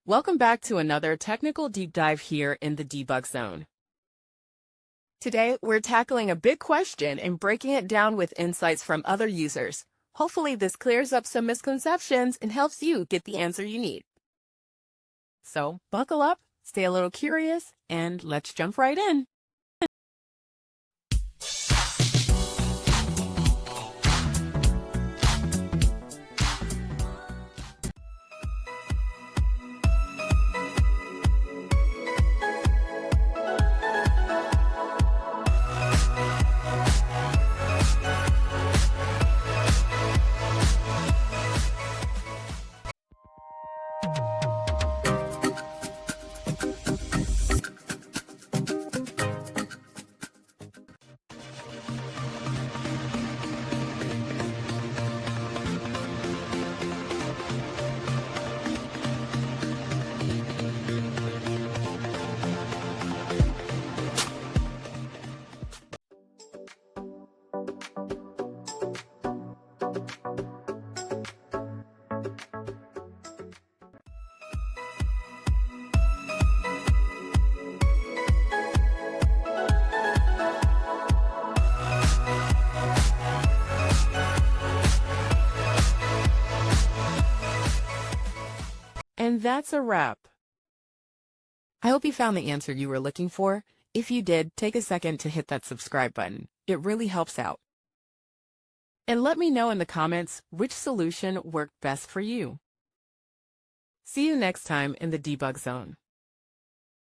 Welcome back to another technical deep dive here in the debug zone. Today, we're tackling a big question and breaking it down with insights from other users. Hopefully, this clears up some misconceptions and helps you get the answer you need. So, buckle up, stay a little curious, and let's jump right in. And that's a wrap. I hope you found the answer you were looking for. If you did, take a second to hit that subscribe button. It really helps out. And let me know in the comments which solution worked best for you. See you next time in the debug zone.